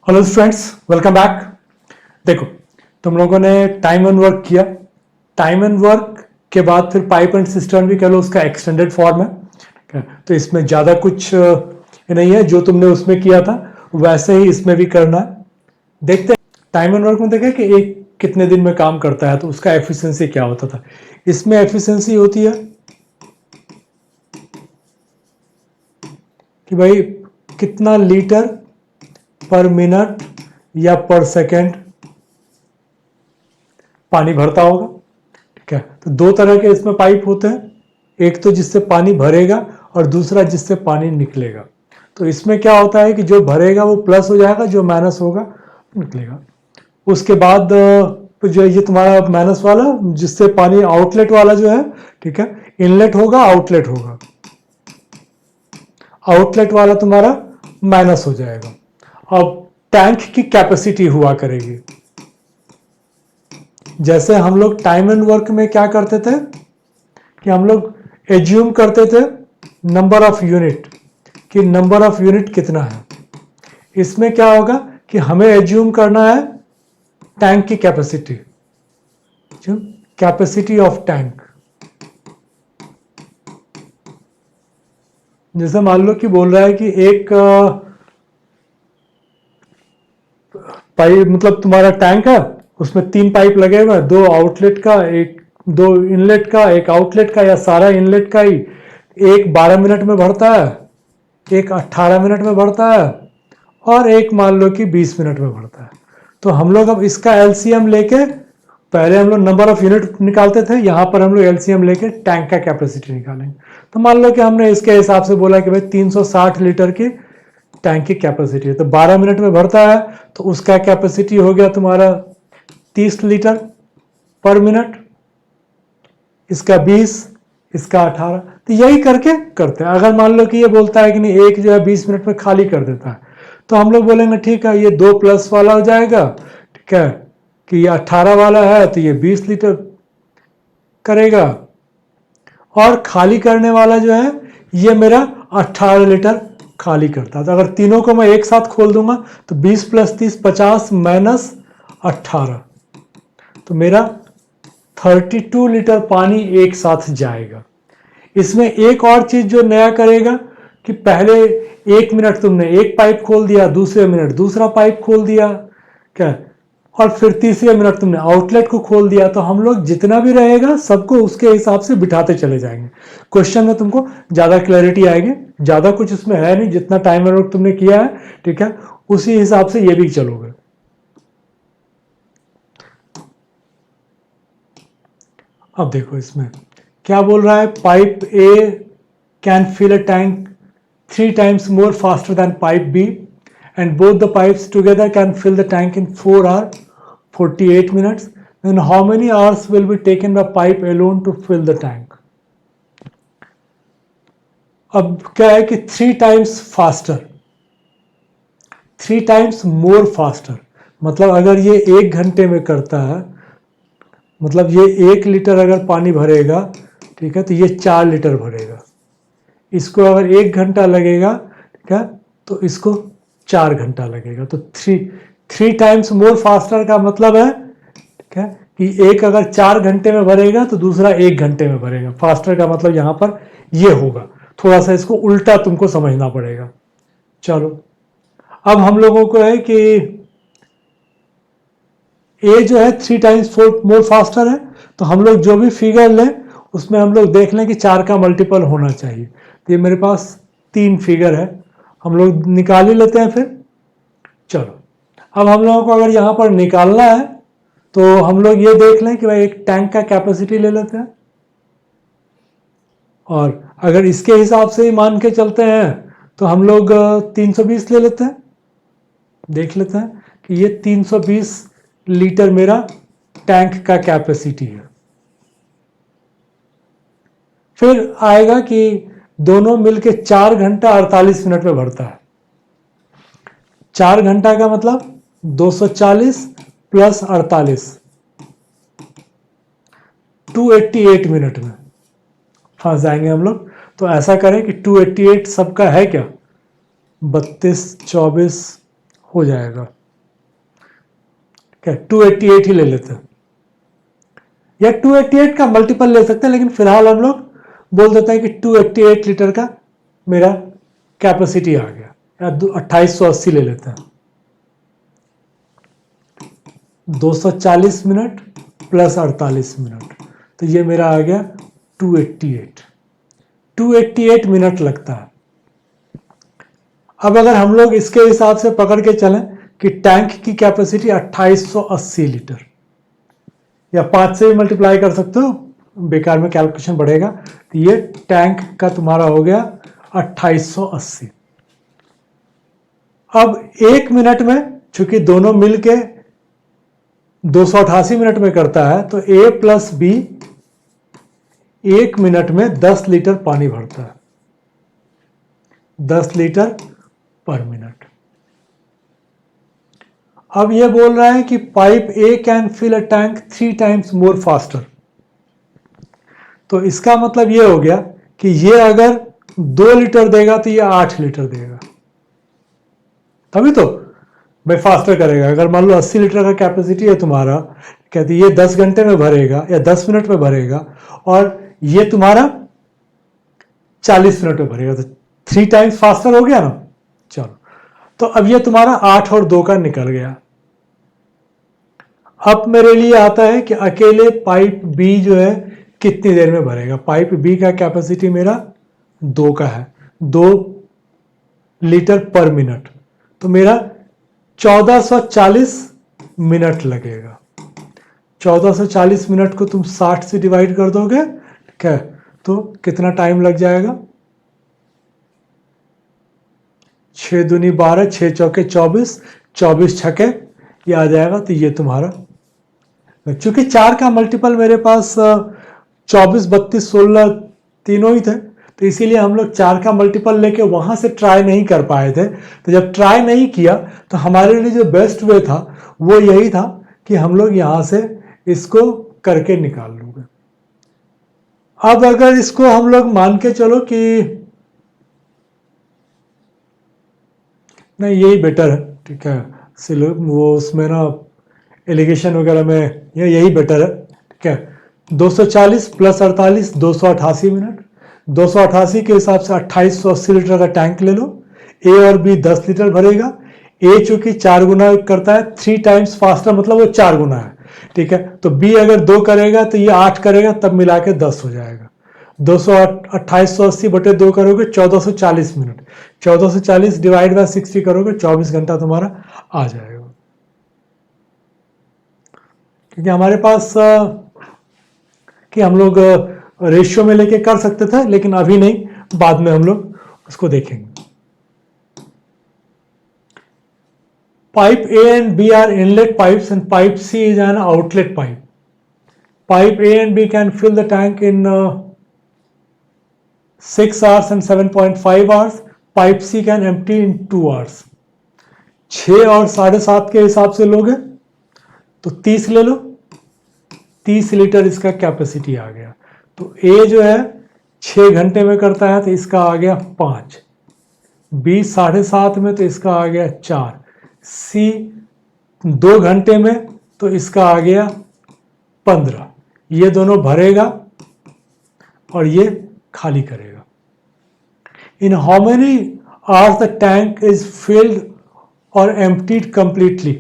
Hello friends, welcome back. देखो, तुम लोगों ने टाइम एंड वर्क किया। टाइम एंड वर्क के बाद फिर पाइप एंड सिस्टम भी कह लो, उसका एक्सटेंडेड फॉर्म है। ठीक है, तो इसमें ज़्यादा कुछ नहीं है। जो तुमने उसमें किया था वैसे ही इसमें भी करना है। देखते हैं टाइम एंड वर्क में देखें कि एक कितने दिन में काम करता है, तो उसका एफिशिएंसी क्या होता था। इसमें एफिशिएंसी होती है कि भाई कितना लीटर पर मिनट या पर सेकेंड पानी भरता होगा। ठीक है, तो दो तरह के इसमें पाइप होते हैं, एक तो जिससे पानी भरेगा और दूसरा जिससे पानी निकलेगा। तो इसमें क्या होता है कि जो भरेगा वो प्लस हो जाएगा, जो माइनस होगा निकलेगा। उसके बाद जो ये तुम्हारा माइनस वाला जिससे पानी आउटलेट वाला जो है, ठीक है, इनलेट होगा आउटलेट होगा, आउटलेट वाला तुम्हारा माइनस हो जाएगा। अब टैंक की कैपेसिटी हुआ करेगी। जैसे हम लोग टाइम एंड वर्क में क्या करते थे कि हम लोग एज्यूम करते थे नंबर ऑफ यूनिट, कि नंबर ऑफ यूनिट कितना है। इसमें क्या होगा कि हमें एज्यूम करना है टैंक की कैपेसिटी, कैपेसिटी ऑफ टैंक। जैसे मान लो कि बोल रहा है कि एक पाइप, मतलब तुम्हारा टैंक है, उसमें 3 पाइप लगे हुए हैं, 2 आउटलेट का, एक 2 इनलेट का, एक आउटलेट का, या सारा इनलेट का ही। एक 12 मिनट में भरता है, एक 18 मिनट में भरता है, और एक मान लो कि 20 मिनट में भरता है। तो हम लोग अब इसका एलसीएम लेके, पहले हम लोग नंबर ऑफ यूनिट निकालते थे, यहां पर हम लोग एलसीएम लेके टैंक का कैपेसिटी निकालेंगे। तो मान लो कि हमने इसके हिसाब से बोला कि भाई 360 लीटर की टैंक की कैपेसिटी है, तो 12 मिनट में भरता है, तो उसका कैपेसिटी हो गया तुम्हारा 30 लीटर पर मिनट, इसका 20, इसका 18। तो यही करके करते हैं। अगर मान लो कि ये बोलता है कि नहीं, एक जो है 20 मिनट में खाली कर देता है, तो हम लोग बोलेंगे ठीक है, ये 2 प्लस वाला हो जाएगा। ठीक है, कि ये 18 वाला है तो ये 20 लीटर करेगा, और खाली करने वाला जो है ये मेरा 18 लीटर खाली करता है। तो अगर तीनों को मैं एक साथ खोल दूंगा तो 20 + 30 50 माइनस 18, तो मेरा 32 लीटर पानी एक साथ जाएगा। इसमें एक और चीज जो नया करेगा कि पहले 1 मिनट तुमने एक पाइप खोल दिया, दूसरे मिनट दूसरा पाइप खोल दिया, क्या, और फिर तीसरे मिनट तुमने आउटलेट को खोल दिया। तो हम लोग जितना भी रहेगा सबको उसके हिसाब से बिठाते चले जाएंगे। क्वेश्चन में तुमको ज्यादा क्लैरिटी आएगी। ज्यादा कुछ इसमें है नहीं, जितना टाइम वर्क तुमने किया है, ठीक है, उसी हिसाब से ये भी चलोगे। अब देखो इसमें क्या बोल रहा है, pipe A can fill a tank 3 times more faster than pipe B, and both the pipes together can fill the tank in 4 hours 48 minutes. Then how many hours will be taken by pipe alone to fill the tank? अब क्या है कि 3 times faster, 3 times more faster, मतलब अगर ये 1 घंटे में करता है, मतलब ये 1 लीटर अगर पानी भरेगा, ठीक है, तो ये 4 लीटर भरेगा। इसको अगर 1 घंटा लगेगा, ठीक है, तो इसको 4 घंटा लगेगा। तो 3 टाइम्स मोर फास्टर का मतलब है, ठीक है, कि एक अगर 4 घंटे में भरेगा तो दूसरा 1 घंटे में भरेगा। फास्टर का मतलब यहां पर ये होगा। थोड़ा सा इसको उल्टा तुमको समझना पड़ेगा। चलो, अब हम लोगों को है कि ए जो है 3 टाइम्स मोर फास्टर है, तो हम लोग जो भी फिगर लें उसमें हम लोग देख लें कि 4 का मल्टीपल होना चाहिए। तो ये मेरे पास 3 फिगर है, हम लोग निकाल ही लेते हैं फिर। चलो, अब हम लोगों को अगर यहाँ पर निकालना है तो हम लोग ये देख लें कि भाई एक टैंक का कैपेसिटी ले लेते हैं, और अगर इसके हिसाब से ही मान के चलते हैं तो हम लोग 320 ले लेते हैं। देख लेते हैं कि ये 320 लीटर मेरा टैंक का कैपेसिटी है। फिर आएगा कि दोनों मिलके 4 घंटा 48 मिनट में भरता है। 4 घंटा का मतलब 240 + 48, 288 मिनट में फंस जाएंगे हम लोग। तो ऐसा करें कि 288 सबका है क्या, 32 24 हो जाएगा। क्या 288 ही ले लेते हैं, या 288 का मल्टीपल ले सकते हैं, लेकिन फिलहाल हम लोग बोल देते हैं कि 288 लीटर का मेरा कैपेसिटी आ गया, या 2880 ले लेते हैं। 240 मिनट प्लस 48 मिनट, तो ये मेरा आ गया 288। 288 मिनट लगता है। अब अगर हम लोग इसके हिसाब से पकड़ के चलें कि टैंक की कैपेसिटी 2880 लीटर, या 5 से भी मल्टीप्लाई कर सकते हो, बेकार में कैलकुलेशन बढ़ेगा, तो ये टैंक का तुम्हारा हो गया 2880। अब 1 मिनट में, चूंकि दोनों मिलके 288 मिनट में करता है, तो ए प्लस बी 1 मिनट में 10 लीटर पानी भरता है, 10 लीटर पर मिनट। अब ये बोल रहा है कि pipe A can fill a tank 3 times more faster. तो इसका मतलब ये हो गया कि ये अगर 2 लीटर देगा तो ये 8 लीटर देगा, तभी तो भाई फास्टर करेगा। अगर मान लो 80 लीटर का कैपेसिटी है तुम्हारा, कहते ये 10 घंटे में भरेगा या 10 मिनट में भरेगा, और ये तुम्हारा 40 मिनट में भरेगा, तो 3 टाइम्स फास्टर हो गया ना। चलो, तो अब ये तुम्हारा 8 और 2 का निकल गया। अब मेरे लिए आता है कि अकेले पाइप बी जो है कितनी देर में भरेगा। पाइप बी का कैपेसिटी मेरा 2 का है, 2 लीटर पर मिनट, तो मेरा 1440 मिनट लगेगा। 1440 मिनट को तुम 60 से डिवाइड कर दोगे, ठीक है, तो कितना टाइम लग जाएगा? 6 दूनी 12, 6 चौके 24, 24 छके ये आ जाएगा। तो ये तुम्हारा, चूंकि 4 का मल्टीपल मेरे पास 24, 32, 16 तीनों ही थे, तो इसीलिए हम लोग 4 का मल्टीपल लेके वहां से ट्राई नहीं कर पाए थे। तो जब ट्राई नहीं किया तो हमारे लिए जो बेस्ट वे था वो यही था कि हम लोग यहां से इसको करके निकाल लोगे। अब अगर इसको हम लोग मान के चलो कि नहीं, यही बेटर है, ठीक है, वो उसमें ना एलिगेशन वगैरह में यही बेटर है, ठीक है। 240 प्लस 48, 288 मिनट। 288 के हिसाब से 2880 लीटर का टैंक ले लो। ए और बी 10 लीटर भरेगा। ए चूंकि 4 गुना करता है, 3 टाइम्स फास्टर, मतलब वो 4 गुना है, ठीक है। तो बी अगर 2 करेगा तो ये 8 करेगा, तब मिला के 10 हो जाएगा। 2880 बटे 2 करोगे 1440 मिनट, 1440 डिवाइड बाय 60 करोगे 24 घंटा तुम्हारा आ जाएगा। क्योंकि हमारे पास कि हम लोग रेशियो में लेके कर सकते थे, लेकिन अभी नहीं, बाद में हम लोग उसको देखेंगे। Pipe A and B are inlet pipes and pipe C is an outlet pipe. Pipe A and B can fill the tank in 6 hours and 7.5 hours. Pipe C can empty in 2 hours. 6 और 7.5 के हिसाब से लोगे तो 30 ले लो, 30 litre इसका capacity आ गया। तो A जो है 6 घंटे में करता है, तो इसका आ गया 5। B 7.5 में, तो इसका आ गया 4। C 2 घंटे में, तो इसका आ गया 15। ये दोनों भरेगा और ये खाली करेगा। In how many hours the tank is field और एम्प्टीड कंप्लीटली।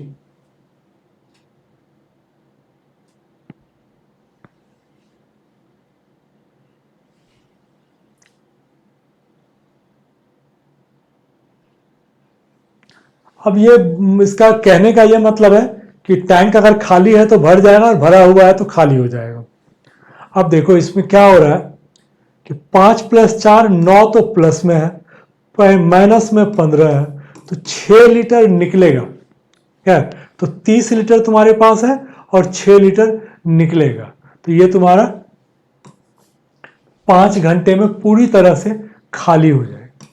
अब ये इसका कहने का ये मतलब है कि टैंक अगर खाली है तो भर जाएगा, और भरा हुआ है तो खाली हो जाएगा। अब देखो इसमें क्या हो रहा है कि 5 + 4 9 तो प्लस में है, माइनस में 15 है, तो 6 लीटर निकलेगा। क्या है? तो 30 लीटर तुम्हारे पास है और 6 लीटर निकलेगा। तो ये तुम्हारा 5 घंटे में पूरी तरह से खाली हो जाएगा।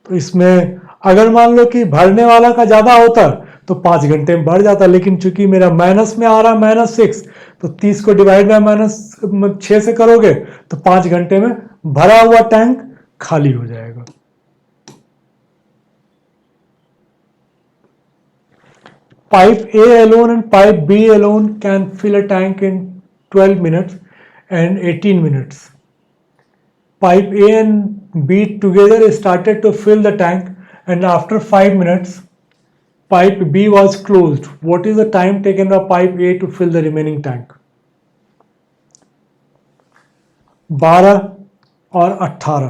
तो इसमें अगर मान लो कि भरने वाला का ज्यादा होता तो 5 घंटे में भर जाता, लेकिन चूंकि मेरा माइनस में आ रहा है -6, तो 30 को डिवाइड बाय -6 से करोगे तो 5 घंटे में भरा हुआ टैंक खाली हो जाएगा। pipe A alone and pipe B alone can fill a tank in 12 minutes and 18 minutes. Pipe A and B together started to fill the tank, and after 5 minutes pipe B was closed. What is the time taken by pipe A to fill the remaining tank? 12 और 18,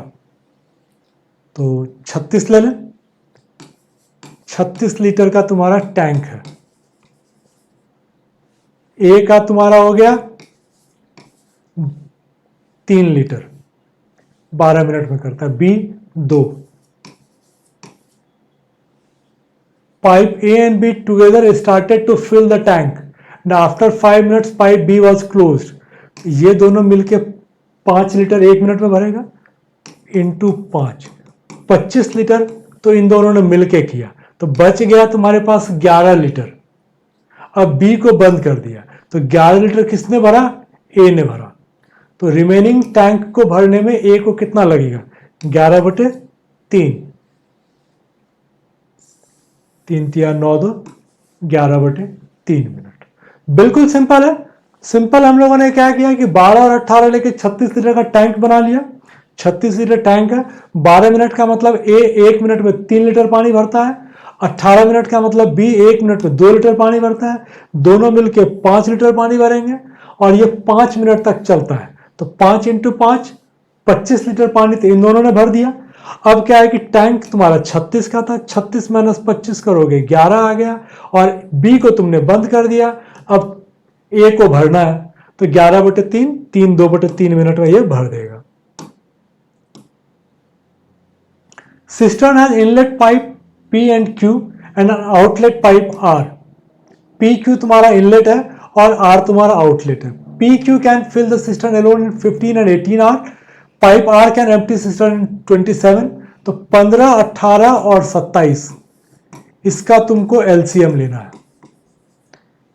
तो 36 ले लें। 36 litre का तुम्हारा tank है। ए का तुम्हारा हो गया 3 लीटर, 12 मिनट में करता है। B 2। Pipe A and B together started to fill the tank. Now after 5 minutes pipe B was closed. ये दोनों मिलके 5 लीटर 1 मिनट में भरेगा, इंटू 5, 25 लीटर तो इन दोनों ने मिलके किया, तो बच गया तुम्हारे पास 11 लीटर। अब B को बंद कर दिया, तो 11 लीटर किसने भरा? A ने भरा। तो रिमेनिंग टैंक को भरने में A को कितना लगेगा? 11/3। 3 तिया 9 2, 11/3 मिनट। बिल्कुल सिंपल है। सिंपल हम लोगों ने क्या किया कि 12 और 18 लेके 36 लीटर का टैंक बना लिया। 36 लीटर टैंक है। 12 मिनट का मतलब ए 1 मिनट में 3 लीटर पानी भरता है। 18 मिनट का मतलब बी 1 मिनट में 2 लीटर पानी भरता है। दोनों मिलके 5 लीटर पानी भरेंगे और ये 5 मिनट तक चलता है। तो 5 × 5 25 लीटर पानी तो इन दोनों ने भर दिया। अब क्या है कि टैंक तुम्हारा 36 का था, 36 - 25 करोगे 11 आ गया, और बी को तुमने बंद कर दिया। अब ए को भरना है, तो 11/3, 3 2/3 मिनट में ये भर देगा। Cistern has inlet pipe P and Q and an outlet pipe R. PQ तुम्हारा इनलेट है और R तुम्हारा आउटलेट है। PQ can fill the cistern alone in 15 and 18 hours. Pipe R can empty cistern in 27. तो 15, 18 और 27 इसका तुमको LCM लेना है।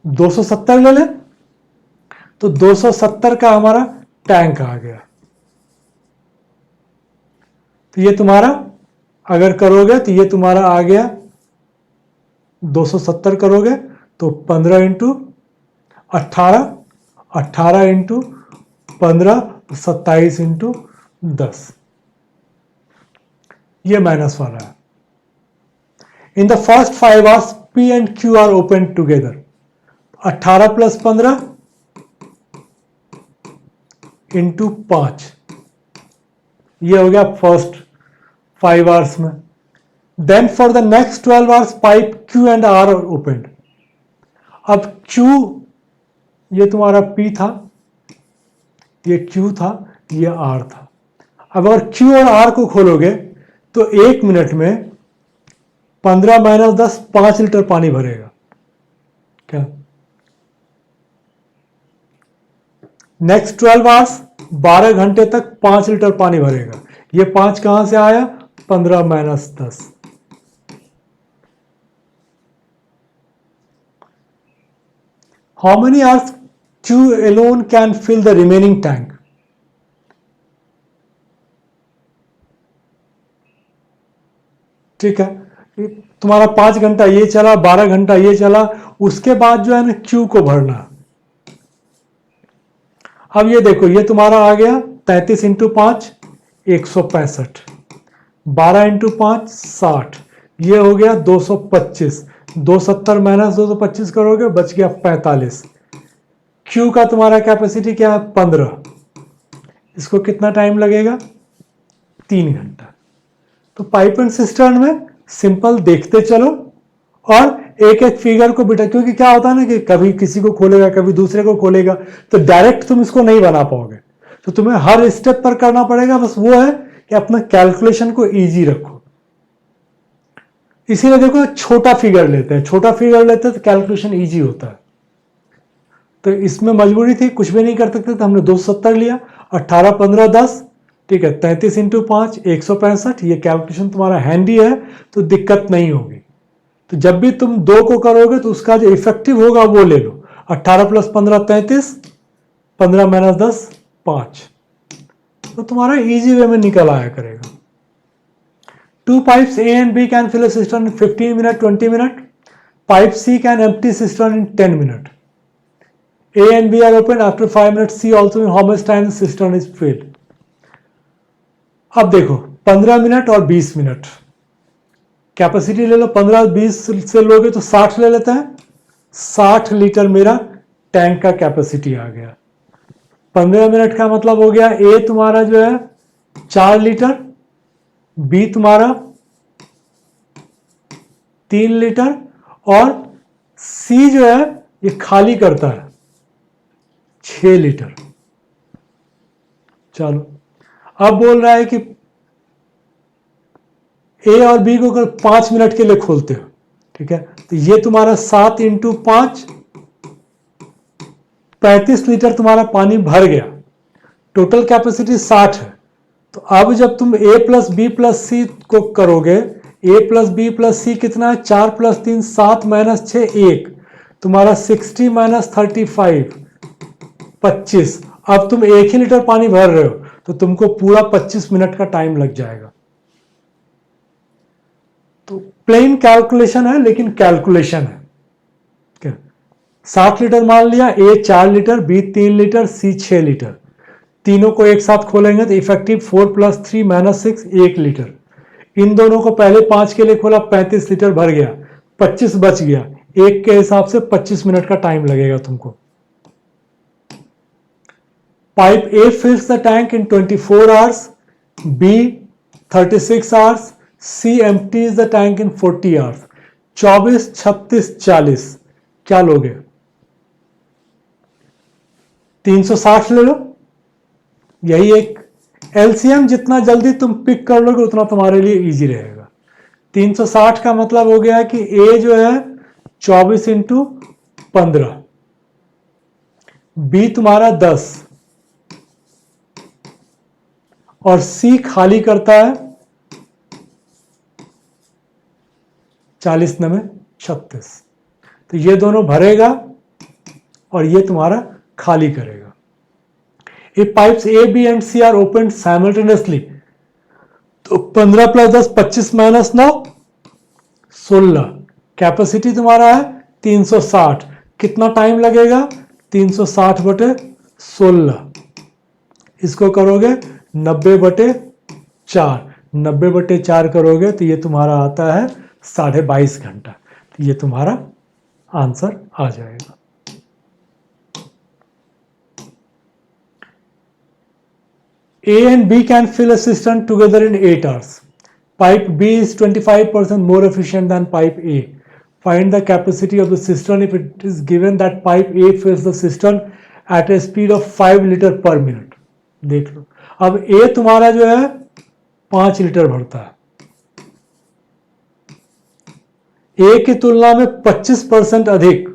270 ले ले, तो 270 का हमारा टैंक आ गया। तो ये तुम्हारा अगर करोगे तो ये तुम्हारा आ गया 270 करोगे तो 15 × 18, 18 × 15, 27 × 10, ये माइनस वाला है। In the first 5 hours P and Q are open together. 18 + 15 × 5, ये हो गया फर्स्ट 5 hours में। Then for the next 12 hours pipe Q and R are open. अब Q ये तुम्हारा P था, ये Q था, ये R था। अब अगर Q और R को खोलोगे तो 1 मिनट में 15 - 10 5 लीटर पानी भरेगा। क्या नेक्स्ट 12 hours 12 घंटे तक 5 लीटर पानी भरेगा। ये 5 कहां से आया? 15 - 10। How many hours Q alone can fill the remaining tank? ठीक है, तुम्हारा 5 घंटा ये चला, 12 घंटा ये चला, उसके बाद जो है ना Q को भरना। अब ये देखो, ये तुम्हारा आ गया 33 × 5 165, 12 × 5 60, ये हो गया 225, 270 - 225 करोगे बच गया 45। Q का तुम्हारा कैपेसिटी क्या है? 15। इसको कितना टाइम लगेगा? 3 घंटा। तो पाइप एंड सिस्टर्न में सिंपल देखते चलो और एक एक फिगर को बिठा, क्योंकि क्या होता है ना कि कभी किसी को खोलेगा, कभी दूसरे को खोलेगा, तो डायरेक्ट तुम इसको नहीं बना पाओगे। तो तुम्हें हर स्टेप पर करना पड़ेगा। बस वो है कि अपना कैलकुलेशन को इजी रखो। इसीलिए देखो छोटा फिगर लेते हैं, छोटा फिगर लेते हैं तो कैलकुलेशन इजी होता है। तो इसमें मजबूरी थी, कुछ भी नहीं कर सकते, तो हमने 270 लिया। 18 15 10, ठीक है, 33 × 5 165। ये कैलकुलेशन तुम्हारा हैंडी है तो दिक्कत नहीं होगी। तो जब भी तुम 2 को करोगे तो उसका जो इफेक्टिव होगा वो ले लो। 18 + 15 33, 15 - 10 5, तो तुम्हारा इजी वे में निकल आया करेगा। 2 pipes A and B can fill a cistern in 15 minutes 20 minutes. Pipe C can empty cistern in 10 minutes. A and B are open after 5 minutes. C also in how much time the cistern is filled. अब देखो 15 minute और 20 minute, capacity ले लो 15-20 से लोगे तो 60 ले लेते हैं। 60 लीटर मेरा टैंक का कैपेसिटी आ गया। 15 मिनट का मतलब हो गया ए तुम्हारा जो है 4 लीटर, बी तुम्हारा 3 लीटर और सी जो है ये खाली करता है 6 लीटर। चलो अब बोल रहा है कि ए और बी को अगर 5 मिनट के लिए खोलते हो, ठीक है, तो ये तुम्हारा 7 इंटू 5 35 लीटर तुम्हारा पानी भर गया। टोटल कैपेसिटी 60 है। तो अब जब तुम ए प्लस बी प्लस सी को करोगे, ए प्लस बी प्लस सी कितना है, 4 प्लस 3 7 माइनस 6 1, तुम्हारा 60 माइनस 35 25। अब तुम 1 ही लीटर पानी भर रहे हो तो तुमको पूरा 25 मिनट का टाइम लग जाएगा। तो प्लेन कैलकुलेशन है लेकिन कैलकुलेशन है। 60 लीटर मान लिया, ए 4 लीटर, बी 3 लीटर, सी 6 लीटर। तीनों को एक साथ खोलेंगे तो इफेक्टिव 4 प्लस 3 माइनस 6 1 लीटर। इन दोनों को पहले 5 के लिए खोला, 35 लीटर भर गया, 25 बच गया। एक के हिसाब से 25 मिनट का टाइम लगेगा तुमको। Pipe A fills the tank in 24 hours, B 36 hours, C empties the tank in 40 hours. 24 36 40 क्या लोगे? 360 ले लो। यही एक एलसीएम, जितना जल्दी तुम पिक कर लोगे उतना तुम्हारे लिए इजी रहेगा। 360 का मतलब हो गया कि ए जो है 24 इंटू 15, बी तुम्हारा 10 और सी खाली करता है 40 9 36। तो ये दोनों भरेगा और ये तुम्हारा खाली करेगा। If pipes A, B and C are opened simultaneously, तो 15 प्लस 10 25 माइनस 9 16। कैपेसिटी तुम्हारा है 360। कितना टाइम लगेगा? 360 बटे 16। इसको करोगे 90 बटे 4, 90 बटे 4 करोगे तो ये तुम्हारा आता है 22.5 घंटा। तो ये तुम्हारा आंसर आ जाएगा। A and B can fill a cistern together in 8 hours. Pipe B is 25% more efficient than pipe A. Find the capacity of the cistern if it is given that pipe A fills the cistern at a speed of 5 liter per minute. देख लो, अब A तुम्हारा जो है 5 litre भरता है, A की तुलना में 25% अधिक।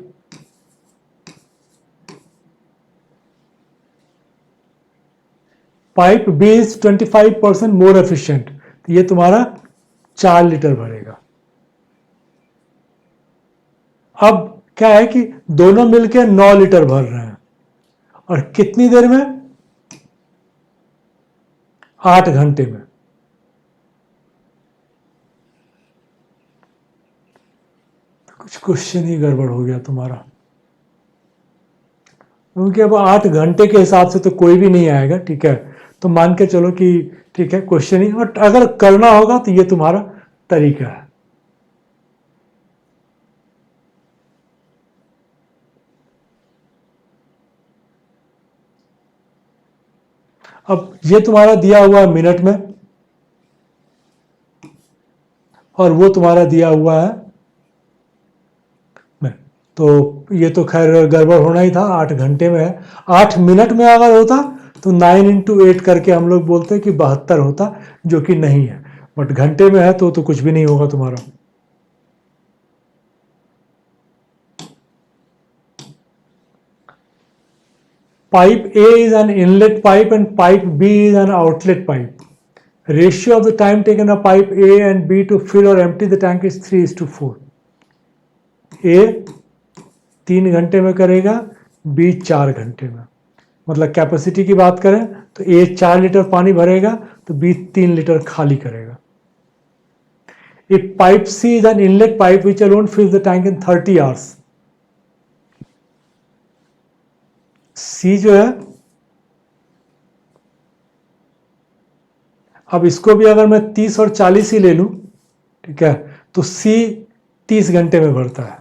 Pipe B is 25% more efficient, तो ये तुम्हारा 4 लीटर भरेगा। अब क्या है कि दोनों मिलकर 9 लीटर भर रहे हैं और कितनी देर में? 8 घंटे में। कुछ क्वेश्चन ही गड़बड़ हो गया तुम्हारा, क्योंकि अब 8 घंटे के हिसाब से तो कोई भी नहीं आएगा, ठीक है। तो मान के चलो कि ठीक है क्वेश्चन ही, बट अगर करना होगा तो ये तुम्हारा तरीका है। अब ये तुम्हारा दिया हुआ है मिनट में और वो तुम्हारा दिया हुआ है में, तो ये तो खैर गड़बड़ होना ही था। 8 घंटे में है, 8 मिनट में अगर होता तो 9 इंटू 8 करके हम लोग बोलते कि 72 होता, जो कि नहीं है, बट घंटे में है तो कुछ भी नहीं होगा तुम्हारा। Pipe A is an inlet pipe and pipe B is an outlet pipe. Ratio of the time taken a pipe A and B to fill or empty the tank is 3:4. A 3 घंटे में करेगा, B 4 घंटे में। मतलब capacity की बात करें तो A 4 लीटर पानी भरेगा तो B 3 लीटर खाली करेगा। If pipe C is an inlet pipe which alone fills the tank in 30 hours. C जो है, अब इसको भी अगर मैं 30 और 40 ही ले लूं, ठीक है, तो C 30 घंटे में भरता है।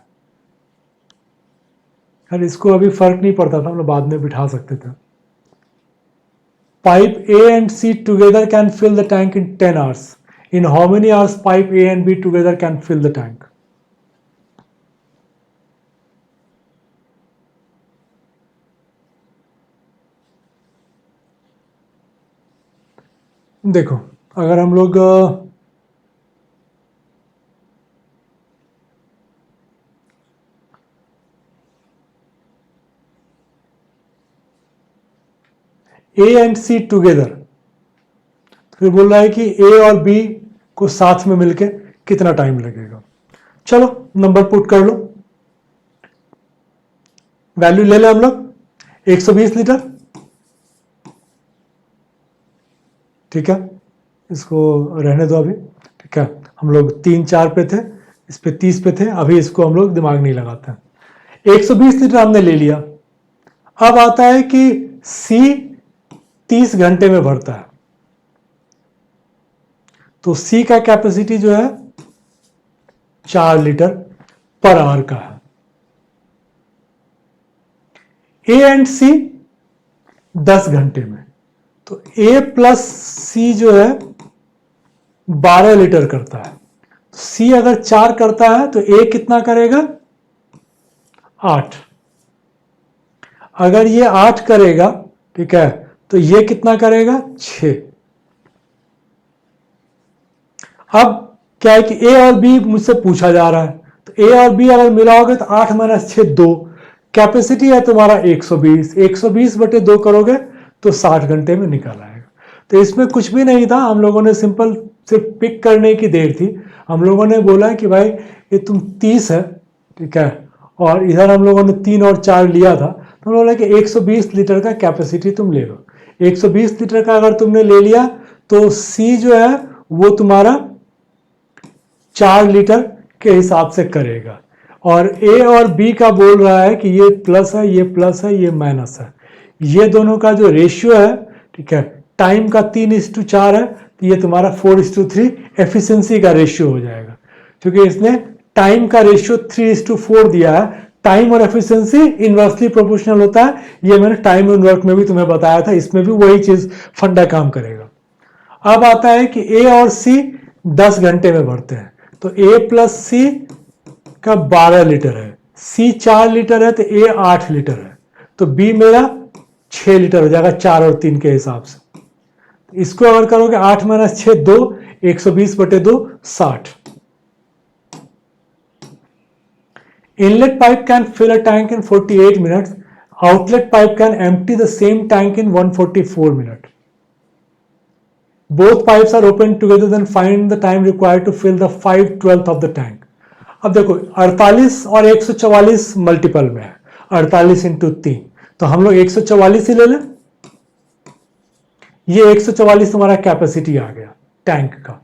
यार इसको अभी फर्क नहीं पड़ता था, हम लोग बाद में बिठा सकते थे। Pipe A and C together can fill the tank in 10 hours. In how many hours pipe A and B together can fill the tank? देखो, अगर हम लोग A एंड C टुगेदर, फिर बोल रहा है कि A और B को साथ में मिलके कितना टाइम लगेगा। चलो नंबर पुट कर लो, वैल्यू ले लें हम लोग 120 लीटर, ठीक है, इसको रहने दो अभी, ठीक है। हम लोग 3-4 पे थे, इस पे 30 पे थे, अभी इसको हम लोग दिमाग नहीं लगाते हैं। 120 लीटर हमने ले लिया। अब आता है कि C 30 घंटे में भरता है, तो C का कैपेसिटी जो है 4 लीटर पर आवर का है। A एंड C 10 घंटे में, तो A प्लस C जो है 12 लीटर करता है। C अगर 4 करता है तो A कितना करेगा? 8। अगर ये 8 करेगा, ठीक है, तो ये कितना करेगा? 6। अब क्या है कि A और B मुझसे पूछा जा रहा है, तो A और B अगर मिलाओगे तो 8 - 6 2, कैपेसिटी है तुम्हारा 120, 120 बटे 2 करोगे तो 60 घंटे में निकल आएगा। तो इसमें कुछ भी नहीं था, हम लोगों ने सिंपल सिर्फ पिक करने की देर थी। हम लोगों ने बोला कि भाई ये तुम 30 है, ठीक है, और इधर हम लोगों ने 3 और 4 लिया था, तो हम बोला कि 120 लीटर का कैपेसिटी तुम ले लो। 120 लीटर का अगर तुमने ले लिया तो C जो है वो तुम्हारा 4 लीटर के हिसाब से करेगा, और A और B का बोल रहा है कि ये प्लस है, ये प्लस है, ये माइनस है। ये दोनों का जो रेशियो है, ठीक है, टाइम का 3:4 है, तो ये तुम्हारा 4:3 एफिशिएंसी का रेशियो हो जाएगा, क्योंकि इसने टाइम का रेशियो 3:4 दिया है। टाइम और एफिशिएंसी इनवर्सली प्रोपोर्शनल होता है, ये मैंने टाइम एंड वर्क में भी तुम्हें बताया था, इसमें भी वही चीज फंडा काम करेगा। अब आता है कि A और C 10 घंटे में भरते हैं, तो A प्लस C का 12 लीटर है, C 4 लीटर है, तो A 8 लीटर है, तो B मेरा 6 लीटर हो जाएगा 4 और 3 के हिसाब से। इसको अगर करोगे 8 - 6 2, 120 बटे 2 60। Inlet pipe can fill a tank in 48 minutes. Outlet pipe can empty the same tank in 144 minutes. Both pipes are opened together, then find the time required to fill the 5/12 of the tank. अब देखो 48 और 144 multiple में है, 48 × 3, तो हम लोग 144 ही ले लें। ये 144 तुम्हारा कैपेसिटी आ गया टैंक का।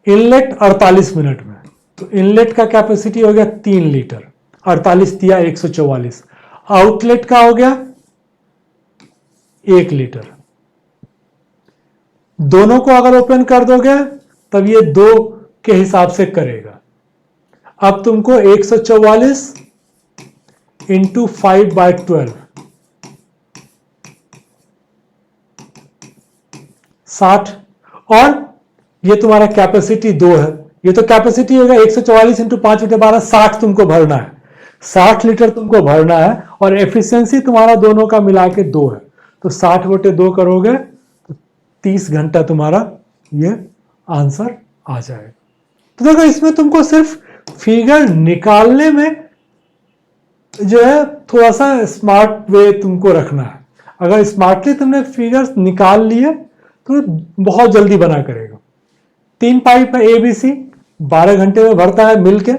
इनलेट 48 मिनट में, तो इनलेट का कैपेसिटी हो गया 3 लीटर, 48 दिया 144। आउटलेट का हो गया 1 लीटर। दोनों को अगर ओपन कर दोगे तब ये 2 के हिसाब से करेगा। अब तुमको 144 × 5/12 60, और ये तुम्हारा कैपेसिटी 2 है, ये तो कैपेसिटी होगा 144 × 5/12 60 तुमको भरना है, 60 लीटर तुमको भरना है, और एफिशिएंसी तुम्हारा दोनों का मिला के 2 है, तो 60/2 करोगे तो 30 घंटा तुम्हारा ये आंसर आ जाएगा। तो देखो इसमें तुमको सिर्फ फिगर निकालने में जो है थोड़ा सा स्मार्ट वे तुमको रखना है। अगर स्मार्टली तुमने फिगर्स निकाल लिए तो बहुत जल्दी बना करेगा। 3 पाइप है ABC, 12 घंटे में भरता है मिलके।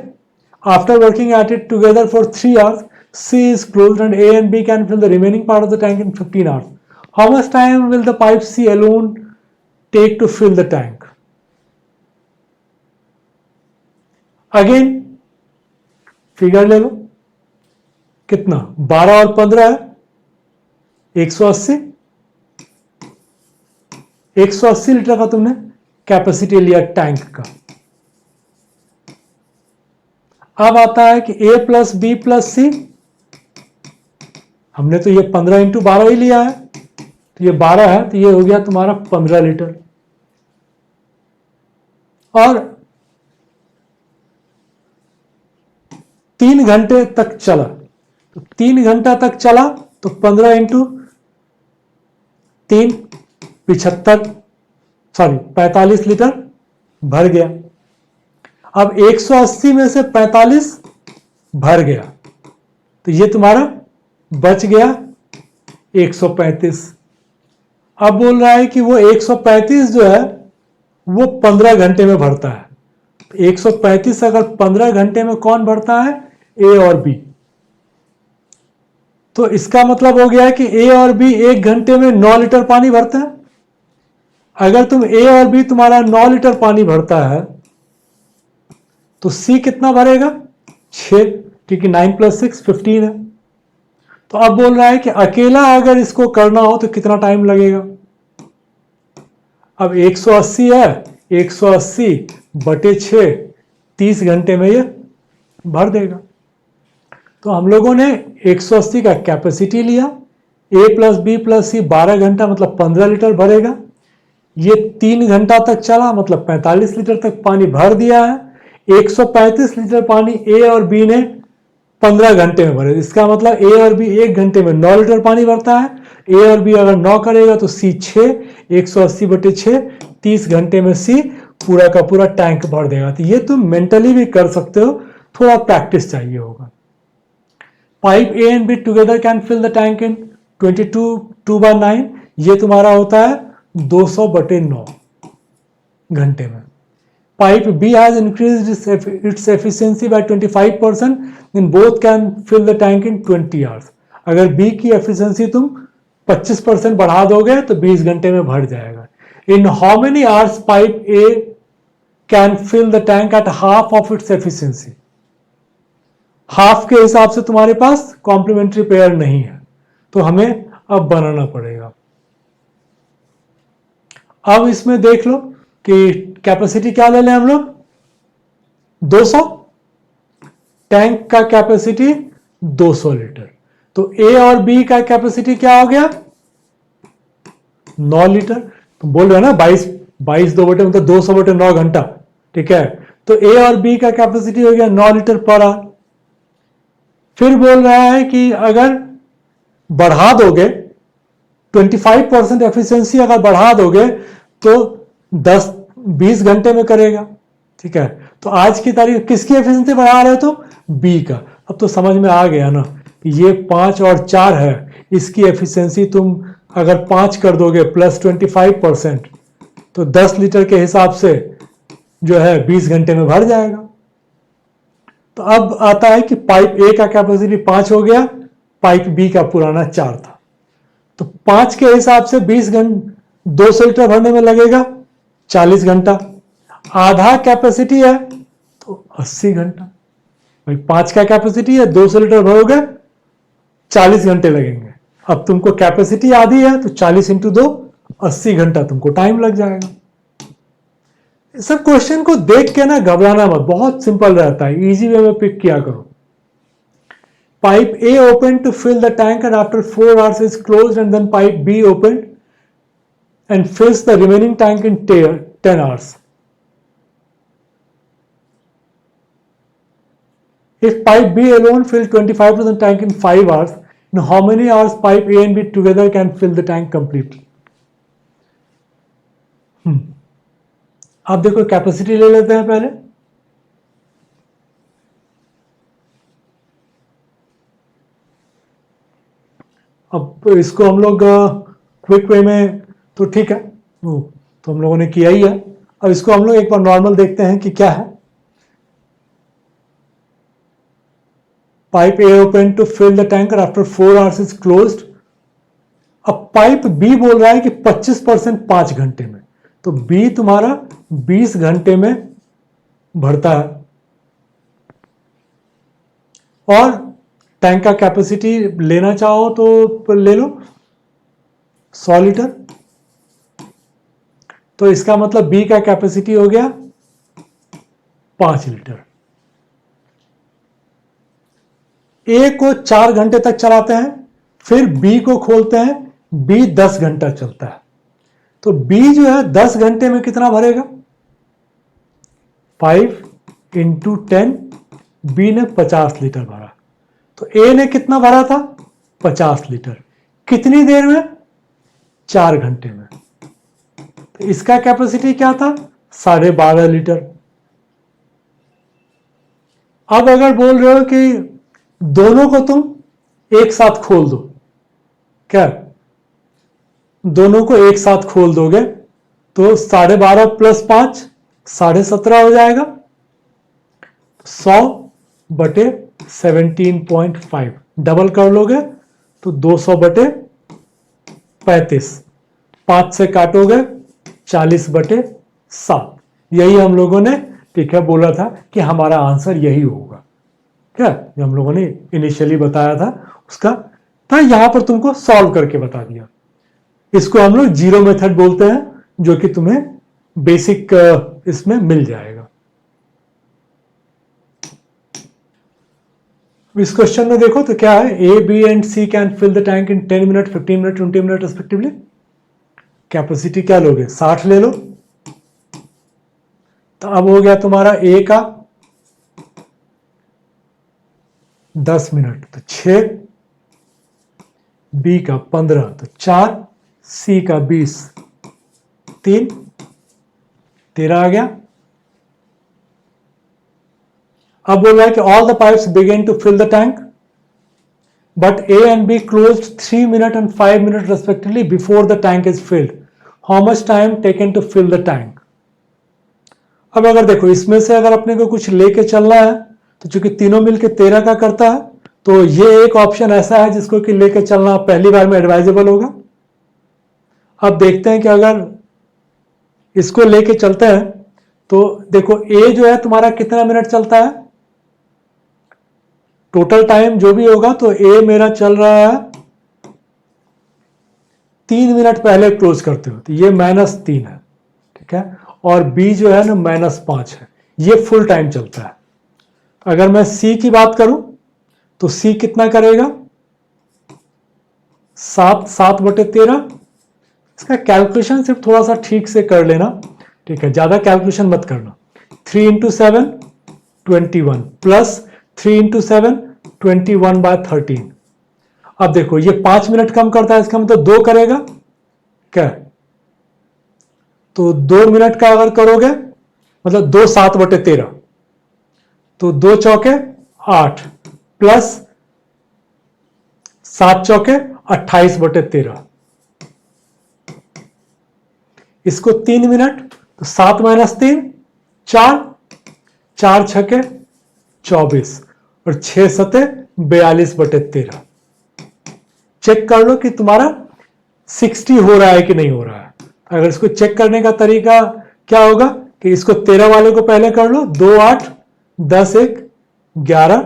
After working at it together for 3 hours, C is closed and A and B can fill the remaining part of the tank in 15 hours. How much time will the pipe C alone take to fill the tank? Again figure ले लो, कितना 12 और 15 है 180, 180 litre का तुमने capacity लिया tank का। अब आता है कि A प्लस बी प्लस सी, हमने तो ये 15 इंटू 12 ही लिया है, तो ये 12 है, तो ये हो गया तुम्हारा 15 लीटर। और 3 घंटे तक चला, तो 3 घंटा तक चला तो 15 इंटू 3 45 लीटर भर गया। अब 180 में से 45 भर गया, तो ये तुम्हारा बच गया 135। अब बोल रहा है कि वो 135 जो है वो 15 घंटे में भरता है। तो 135 अगर 15 घंटे में कौन भरता है, ए और बी। तो इसका मतलब हो गया कि ए और बी 1 घंटे में 9 लीटर पानी भरते हैं। अगर तुम ए और बी तुम्हारा 9 लीटर पानी भरता है तो सी कितना भरेगा 6, क्योंकि 9 प्लस 6 15 है। तो अब बोल रहा है कि अकेला अगर इसको करना हो तो कितना टाइम लगेगा। अब 180 है, 180 बटे 6 30 घंटे में ये भर देगा। तो हम लोगों ने 180 का कैपेसिटी लिया, ए प्लस बी प्लस सी 12 घंटा मतलब 15 लीटर भरेगा। ये 3 घंटा तक चला मतलब 45 लीटर तक पानी भर दिया है। 135 लीटर पानी ए और बी ने 15 घंटे में भरे। इसका मतलब ए और बी 1 घंटे में 9 लीटर पानी भरता है। ए और बी अगर 9 करेगा तो सी 6, 180 बटे 6 30 घंटे में सी पूरा का पूरा टैंक भर देगा। तो ये तुम मेंटली भी कर सकते हो, थोड़ा प्रैक्टिस चाहिए होगा। Pipe A and B together can fill the tank in 22 2/9, ये तुम्हारा होता है 200 बटे 9 घंटे में। Pipe B has increased its efficiency by 25%, then both can fill the tank in 20 hours. अगर B की efficiency तुम 25% बढ़ा दोगे तो 20 घंटे में भर जाएगा। In how many hours pipe A can fill the tank at half of its efficiency? Half के हिसाब से तुम्हारे पास कॉम्प्लीमेंट्री पेयर नहीं है, तो हमें अब बनाना पड़ेगा। अब इसमें देख लो कि कैपेसिटी क्या ले लें हम लोग 200, टैंक का कैपेसिटी 200 लीटर। तो ए और बी का कैपेसिटी क्या हो गया 9 लीटर। तो बोल रहे हैं ना 22 2 बटे मतलब 200 बटे 9 घंटा, ठीक है। तो ए और बी का कैपेसिटी हो गया 9 लीटर पर आवर। फिर बोल रहा है कि अगर बढ़ा दोगे 25% एफिशिएंसी अगर बढ़ा दोगे तो 20 घंटे में करेगा, ठीक है। तो आज की तारीख किसकी एफिशिएंसी बढ़ा रहे हो तो बी का। अब तो समझ में आ गया ना, ये 5 और 4 है, इसकी एफिशिएंसी तुम अगर 5 कर दोगे प्लस 25% तो 10 लीटर के हिसाब से जो है 20 घंटे में भर जाएगा। तो अब आता है कि पाइप ए का कैपेसिटी 5 हो गया, पाइप बी का पुराना 4 था। तो 5 के हिसाब से 20 घंटे 200 लीटर भरने में लगेगा 40 घंटा। आधा कैपेसिटी है तो 80 घंटा। भाई 5 का कैपेसिटी है 200 लीटर भरोगे 40 घंटे लगेंगे। अब तुमको कैपेसिटी आधी है तो 40 इंटू 2 80 घंटा तुमको टाइम लग जाएगा। सब क्वेश्चन को देख के ना घबराना मत, बहुत सिंपल रहता है, इजी वे में पिक किया करो। Pipe A open to fill the tank and after 4 hours is closed and then pipe B open and fills the remaining tank in 10 hours. If pipe B alone filled 25% tank in 5 hours, in how many hours pipe A and B together can fill the tank completely? आप देखो capacity ले लेते हैं पहले। अब इसको हम लोग क्विक वे में तो ठीक है, तो हम लोगों ने किया ही है। अब इसको हम लोग एक बार नॉर्मल देखते हैं कि क्या है। Pipe A open to fill the tanker after 4 hours is closed. अब पाइप बी बोल रहा है कि 25% 5 घंटे में, तो बी तुम्हारा 20 घंटे में भरता है। और टैंक का कैपेसिटी लेना चाहो तो ले लो 100 लीटर। तो इसका मतलब बी का कैपेसिटी हो गया 5 लीटर। ए को 4 घंटे तक चलाते हैं, फिर बी को खोलते हैं, बी 10 घंटा चलता है। तो बी जो है 10 घंटे में कितना भरेगा? 5 इंटू 10, बी ने 50 लीटर भरा। तो ए ने कितना भरा था? 50 लीटर। कितनी देर में? 4 घंटे में। तो इसका कैपेसिटी क्या था? 12.5 लीटर। अब अगर बोल रहे हो कि दोनों को तुम एक साथ खोल दो, क्या दोनों को एक साथ खोल दोगे तो 12.5 प्लस 5 17.5 हो जाएगा। 100/17.5 डबल कर लोगे तो 200/35, 5 से काटोगे 40/7। यही हम लोगों ने ठीक है बोला था कि हमारा आंसर यही होगा। क्या जो हम लोगों ने इनिशियली बताया था उसका था, यहां पर तुमको सॉल्व करके बता दिया। इसको हम लोग जीरो मेथड बोलते हैं, जो कि तुम्हें बेसिक इसमें मिल जाएगा। इस क्वेश्चन में देखो तो क्या है, A B and C can fill the tank in 10 minute 15 minute 20 minute respectively. Capacity क्या लोगे? 60 ले लो। तो अब हो गया तुम्हारा ए का 10 मिनट तो 6, बी का 15 तो 4, सी का 20 3, 13 आ गया। अब बोल रहा है कि all the pipes begin to fill the tank but A and B closed 3 minute and 5 minute respectively before the tank is filled. How much time taken to fill the tank. अब अगर देखो इसमें से अगर अपने को कुछ लेके चलना है तो चूंकि तीनों मिलके 13 का करता है, तो ये एक ऑप्शन ऐसा है जिसको कि लेके चलना पहली बार में एडवाइजेबल होगा। अब देखते हैं कि अगर इसको लेके चलते हैं तो देखो ए जो है तुम्हारा कितना मिनट चलता है, टोटल टाइम जो भी होगा तो ए मेरा चल रहा है 3 मिनट पहले क्लोज करते हो, तो ये -3 है, ठीक है। और बी जो है ना -5 है, ये फुल टाइम चलता है। अगर मैं सी की बात करूं तो सी कितना करेगा? 7/13। इसका कैलकुलेशन सिर्फ थोड़ा सा ठीक से कर लेना, ठीक है, ज्यादा कैलकुलेशन मत करना। 3 इंटू 7 21 प्लस 3 इंटू 7 21/13। अब देखो ये 5 मिनट कम करता है, इसका मतलब 2 करेगा क्या? तो 2 मिनट का अगर करोगे मतलब 2 7/13, तो 2 चौके 8 प्लस 7 चौके 28/13। इसको 3 मिनट तो 7 - 3 4, 4 छके 24 और 6 सते 42/13। चेक कर लो कि तुम्हारा 60 हो रहा है कि नहीं हो रहा है। अगर इसको चेक करने का तरीका क्या होगा कि इसको 13 वाले को पहले कर लो, 2 8 10 1 11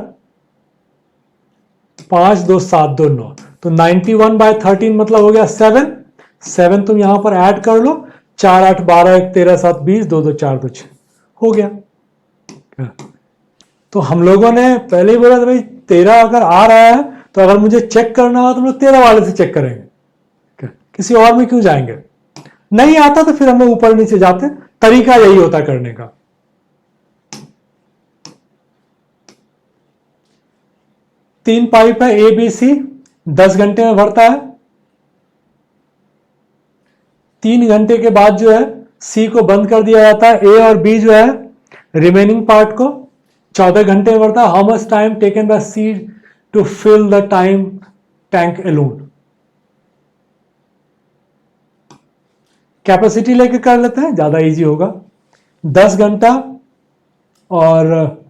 5 2 7 2 9, तो 91/13 मतलब हो गया 7 तुम यहां पर ऐड कर लो, 4 8 12 1 13 7 20 2 2 4 2 6 हो गया। तो हम लोगों ने पहले ही बोला था भाई 13 अगर आ रहा है तो अगर मुझे चेक करना हो तो हम लोग 13 वाले से चेक करेंगे, किसी और में क्यों जाएंगे। नहीं आता तो फिर हम लोग ऊपर नीचे जाते, तरीका यही होता करने का। तीन पाइप है ए बी सी, 10 घंटे में भरता है। 3 घंटे के बाद जो है सी को बंद कर दिया जाता है। ए और बी जो है रिमेनिंग पार्ट को 14 घंटे में भरता है। How much time taken by C to fill the time tank alone. Capacity लेके कर लेते हैं, ज्यादा इजी होगा। 10 घंटा और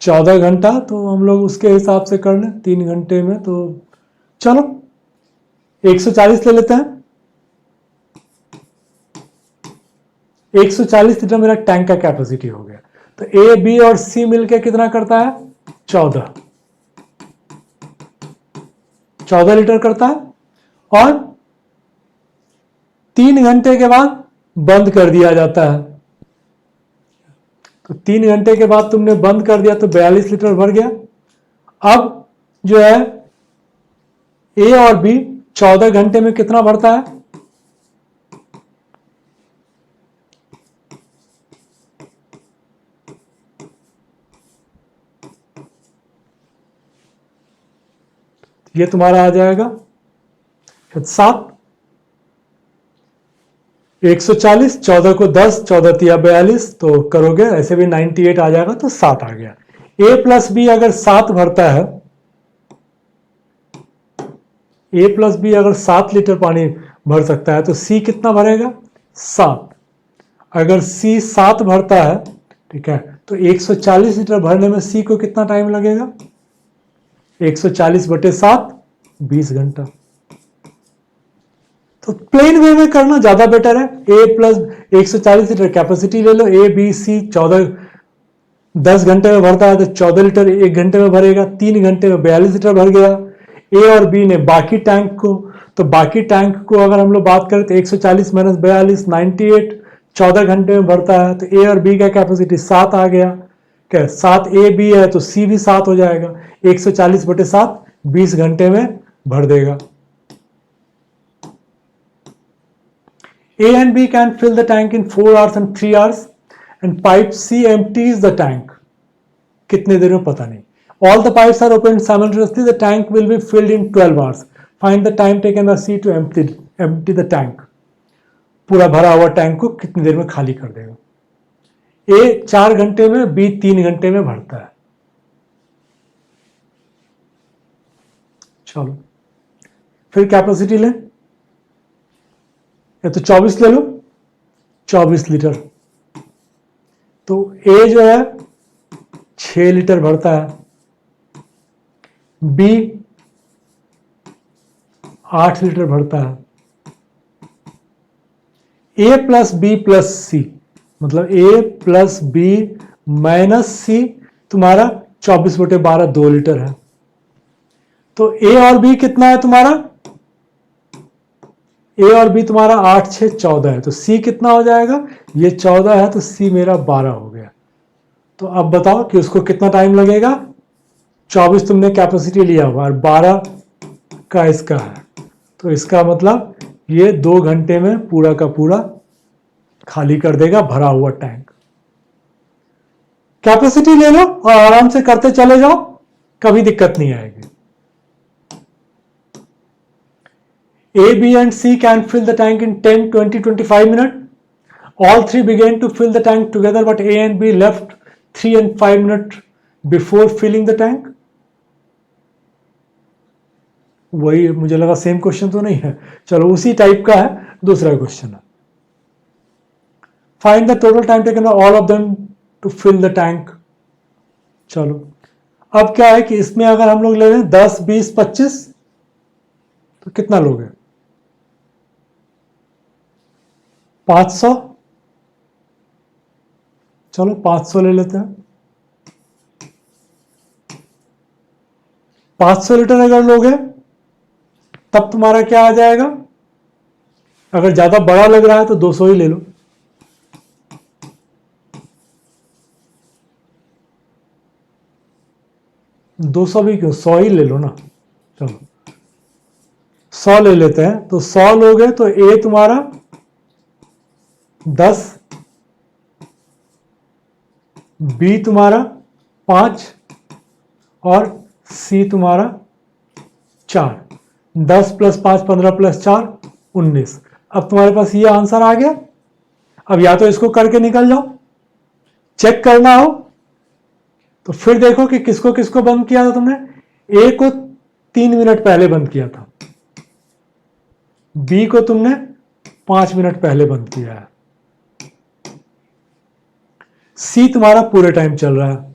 14 घंटा, तो हम लोग उसके हिसाब से कर लें 3 घंटे में, तो चलो 140 ले लेते हैं। 140 लीटर मेरा टैंक का कैपेसिटी हो गया। तो ए बी और सी मिलकर कितना करता है? 14 लीटर करता है और 3 घंटे के बाद बंद कर दिया जाता है। तो 3 घंटे के बाद तुमने बंद कर दिया तो 42 लीटर भर गया। अब जो है ए और बी 14 घंटे में कितना भरता है? ये तुम्हारा आ जाएगा 7, 140, 14 को 10, 14 तिया 42, तो करोगे ऐसे भी 98 आ जाएगा, तो 7 आ गया। ए प्लस बी अगर 7 भरता है, ए प्लस बी अगर 7 लीटर पानी भर सकता है तो सी कितना भरेगा? 7। अगर सी 7 भरता है, ठीक है, तो 140 लीटर भरने में सी को कितना टाइम लगेगा? 140/7, 20 घंटा। तो प्लेन वे में करना ज्यादा बेटर है। ए प्लस 140 लीटर कैपेसिटी ले लो, ए बी सी 10 घंटे में भरता है तो 14 लीटर 1 घंटे में भरेगा, 3 घंटे में 42 लीटर भर गया। ए और बी ने बाकी टैंक को, तो बाकी टैंक को अगर हम लोग बात करें तो 140 माइनस 42, 98, 14 घंटे में भरता है। तो ए और बी का कैपेसिटी 7 आ गया। क्या 7 ए बी है तो सी भी 7 हो जाएगा। 140/7 20 घंटे में भर देगा। A and B can fill the tank in 4 hours and 3 hours and pipe C empties the tank. कितने देर में पता नहीं। All the pipes are opened simultaneously. The tank will be filled in 12 hours. Find the time taken by C to empty the tank. पूरा भरा हुआ tank को कितनी देर में खाली कर देगा? A 4 घंटे में, B 3 घंटे में भरता है। चलो फिर कैपेसिटी लें, या तो 24 ले लो, 24 लीटर। तो ए जो है 6 लीटर भरता है, बी 8 लीटर भरता है। ए प्लस बी प्लस सी, मतलब ए प्लस बी माइनस सी तुम्हारा 24/12 2 लीटर है। तो ए और बी कितना है तुम्हारा? ए और बी तुम्हारा 8, 6, 14 है। तो सी कितना हो जाएगा? ये 14 है तो सी मेरा 12 हो गया। तो अब बताओ कि उसको कितना टाइम लगेगा? 24 तुमने कैपेसिटी लिया हुआ और 12 का इसका है, तो इसका मतलब ये 2 घंटे में पूरा का पूरा खाली कर देगा भरा हुआ टैंक। कैपेसिटी ले लो और आराम से करते चले जाओ, कभी दिक्कत नहीं आएगी। A, B and C can fill the tank in 10, 20, 25 minutes. All three began to fill the tank together, but A and B left 3 and 5 minutes before filling the tank. वही मुझे लगा सेम क्वेश्चन तो नहीं है, चलो उसी type का है, दूसरा क्वेश्चन है। Find the total time taken by all of them to fill the tank. चलो अब क्या है कि इसमें अगर हम लोग ले लें 10, 20, 25 तो कितना लोगे? 500। चलो 500 ले लेते हैं। 500 लीटर अगर लोगे तब तुम्हारा क्या आ जाएगा? अगर ज्यादा बड़ा लग रहा है तो 200 ही ले लो। दो सौ भी क्यों, 100 ही ले लो ना। चलो 100 ले लेते हैं। तो 100 लोगे तो ए तुम्हारा 10, बी तुम्हारा 5 और सी तुम्हारा 4। 10 + 5 15 + 4 19। अब तुम्हारे पास ये आंसर आ गया। अब या तो इसको करके निकल जाओ, चेक करना हो तो फिर देखो कि किसको किसको बंद किया था तुमने। ए को 3 मिनट पहले बंद किया था, बी को तुमने 5 मिनट पहले बंद किया है, सी तुम्हारा पूरे टाइम चल रहा है।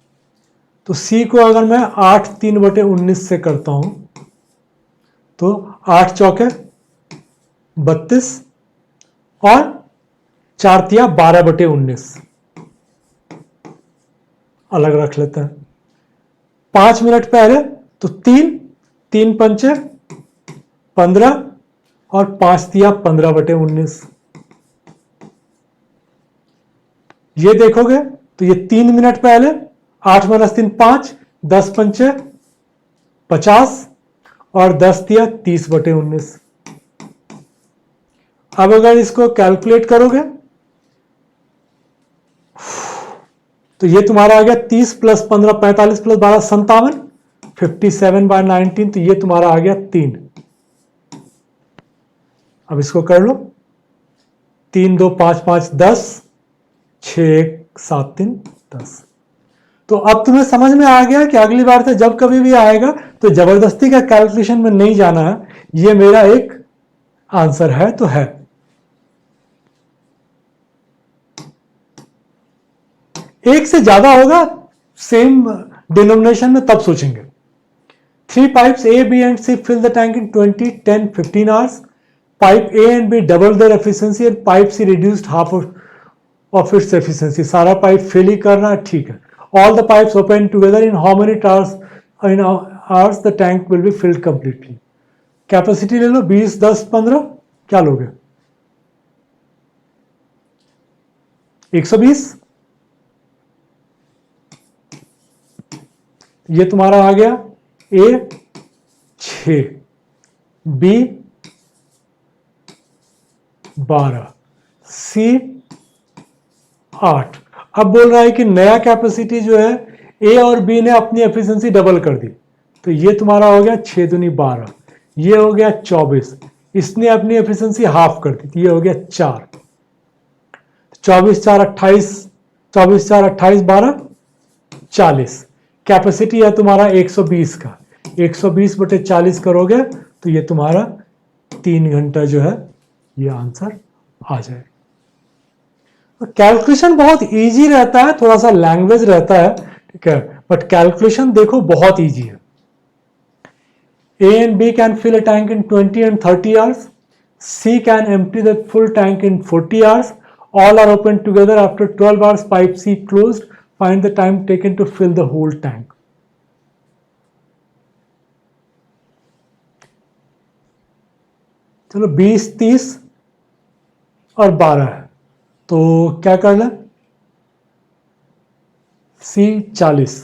तो सी को अगर मैं 8 3/19 से करता हूं तो 8 चौके 32 और 4 तिया 12/19 अलग रख लेते हैं। 5 मिनट पहले तो 3 15 और 5×15/19। ये देखोगे तो ये 3 मिनट पहले 8 - 3 5, 10×5 50 और 10×30/19। अब अगर इसको कैलकुलेट करोगे तो ये तुम्हारा आ गया 30 + 15 45 + 12 57, 57/19। तो ये तुम्हारा आ गया 3। अब इसको कर लो, 3 2 5 5 10, 6 1 7 3 10। तो अब तुम्हें समझ में आ गया कि अगली बार से जब कभी भी आएगा तो जबरदस्ती का कैलकुलेशन में नहीं जाना है। ये मेरा एक आंसर है तो है। एक से ज्यादा होगा सेम डिनोमिनेशन में तब सोचेंगे। 3 pipes A, B and C fill the tank in 20, 10, 15 hours. Pipe A and B double their efficiency and pipe C reduced half of its efficiency. सारा पाइप फिल ही करना है, ठीक है। All the pipes open together in how many hours? In hours the tank will be filled completely. Capacity ले लो 20, 10, 15, क्या लोगे? 120। ये तुम्हारा आ गया A 6, B 12, C 8। अब बोल रहा है कि नया कैपेसिटी जो है A और B ने अपनी एफिशिएंसी डबल कर दी। तो ये तुम्हारा हो गया 6 दूनी 12, ये हो गया 24, इसने अपनी एफिशिएंसी हाफ कर दी, तो ये हो गया 4। 24 4 28, 24 4 28 12 40। कैपेसिटी है तुम्हारा 120 का, 120/40 करोगे तो ये तुम्हारा 3 घंटा जो है ये आंसर आ जाएगा। कैलकुलेशन बहुत इजी रहता है, थोड़ा सा लैंग्वेज रहता है, ठीक है, बट कैलकुलेशन देखो बहुत इजी है। A and B can fill a tank in 20 and 30 hours. C can empty the full tank in 40 hours. All are open together after 12 hours. Pipe C closed. Find the time taken to fill the whole tank. चलो 20, 30 और 12 है, तो क्या कर लें? C 40,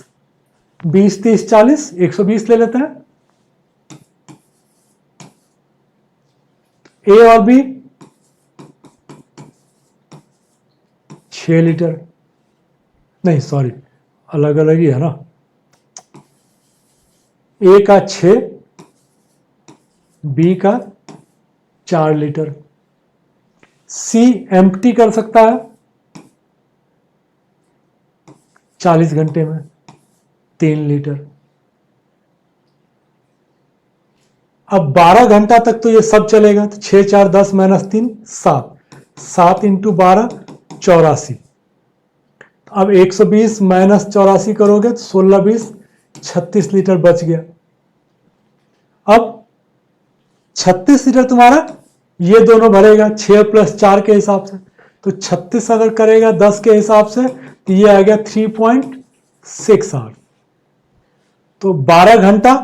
20 30 40, 120 ले लेते हैं। A और B 6 लीटर, नहीं सॉरी अलग अलग ही है ना। A का 6, B का 4 लीटर। C एम्प्टी कर सकता है 40 घंटे में 3 लीटर। अब 12 घंटा तक तो ये सब चलेगा, तो 6 4 10 - 3 7, 7 × 12 84। अब 120 - 84 करोगे तो 16 20 36 लीटर बच गया। अब 36 लीटर तुम्हारा ये दोनों भरेगा 6 + 4 के हिसाब से, तो 36 अगर करेगा 10 के हिसाब से तो ये आ गया 3.6 आवर। तो 12 घंटा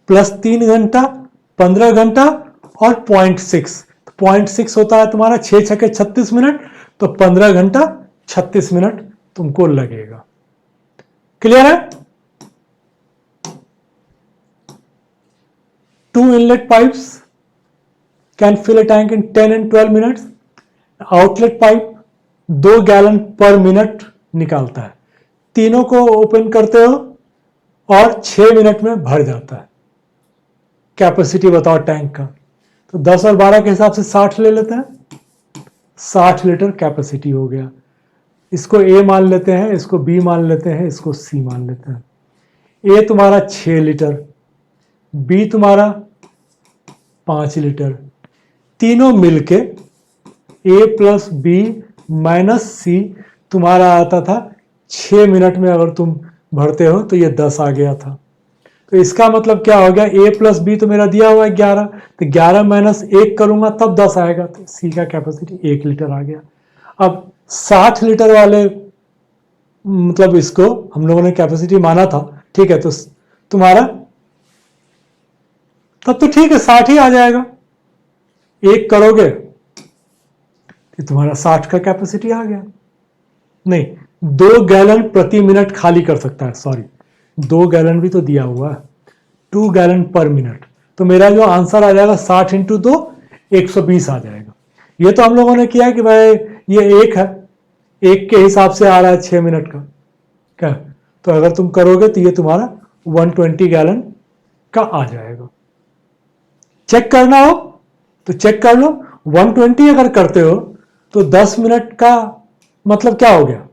प्लस 3 घंटा 15 घंटा और 0.6, 0.6 होता है तुम्हारा 6 छके 36 मिनट, तो 15 घंटा 36 मिनट तुमको लगेगा। क्लियर है? 2 inlet pipes can fill a tank in 10 and 12 minutes. Outlet pipe 2 gallon पर मिनट निकालता है। तीनों को ओपन करते हो और 6 मिनट में भर जाता है। कैपेसिटी बताओ टैंक का, तो 10 और 12 के हिसाब से 60 ले लेते हैं। 60 लीटर कैपेसिटी हो गया। इसको A मान लेते हैं, इसको B मान लेते हैं, इसको C मान लेते हैं। A तुम्हारा 6 लीटर, B तुम्हारा 5 लीटर, तीनों मिलके A + B - C तुम्हारा आता था 6 मिनट में। अगर तुम भरते हो तो ये 10 आ गया था। तो इसका मतलब क्या हो गया? A + B तो मेरा दिया हुआ है 11, तो 11 - 1 करूंगा तब 10 आएगा, तो C का कैपेसिटी 1 लीटर आ गया। अब 60 लीटर वाले मतलब इसको हम लोगों ने कैपेसिटी माना था, ठीक है, तो तुम्हारा तब तो ठीक है 60 ही आ जाएगा। एक करोगे तो तुम्हारा 60 का कैपेसिटी आ गया। नहीं, 2 गैलन प्रति मिनट खाली कर सकता है, सॉरी 2 गैलन भी तो दिया हुआ है, 2 गैलन पर मिनट। तो मेरा जो आंसर आ जाएगा 60 इंटू 2 120 आ जाएगा। ये तो हम लोगों ने किया कि भाई ये एक है, एक के हिसाब से आ रहा है 6 मिनट का, क्या? तो अगर तुम करोगे तो ये तुम्हारा 120 गैलन का आ जाएगा। चेक करना हो तो चेक कर लो। 120 अगर करते हो तो 10 मिनट का मतलब क्या हो गया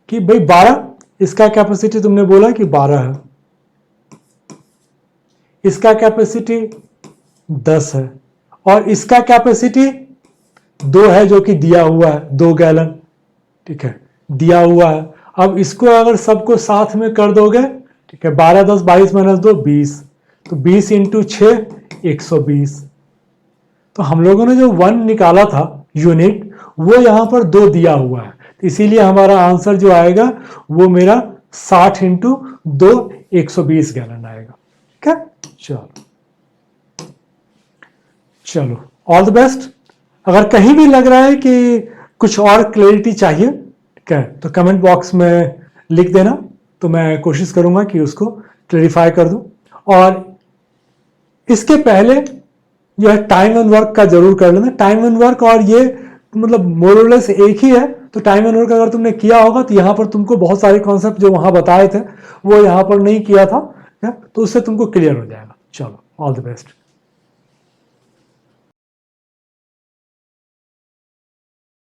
कि भाई 12, इसका कैपेसिटी तुमने बोला कि 12 है, इसका कैपेसिटी 10 है, और इसका कैपेसिटी 2 है जो कि दिया हुआ है, 2 गैलन, ठीक है, दिया हुआ है। अब इसको अगर सबको साथ में कर दोगे, ठीक है, 12 10 22 माइनस 2 20, तो 20 इंटू 6 120। तो हम लोगों ने जो 1 निकाला था यूनिट, वो यहां पर 2 दिया हुआ है, तो इसीलिए हमारा आंसर जो आएगा वो मेरा 60 इंटू 2 120 गैलन आएगा। ठीक है, चलो चलो, ऑल द बेस्ट। अगर कहीं भी लग रहा है कि कुछ और क्लैरिटी चाहिए, ठीक है, तो कमेंट बॉक्स में लिख देना, तो मैं कोशिश करूंगा कि उसको क्लैरिफाई कर दूं। और इसके पहले जो है टाइम एंड वर्क का जरूर कर लेना। टाइम एंड वर्क और ये मतलब मोरलेस एक ही है, तो टाइम एंड वर्क अगर तुमने किया होगा तो यहाँ पर तुमको बहुत सारे कॉन्सेप्ट जो वहां बताए थे वो यहाँ पर नहीं किया था, तो उससे तुमको क्लियर हो जाएगा। चलो, ऑल द बेस्ट।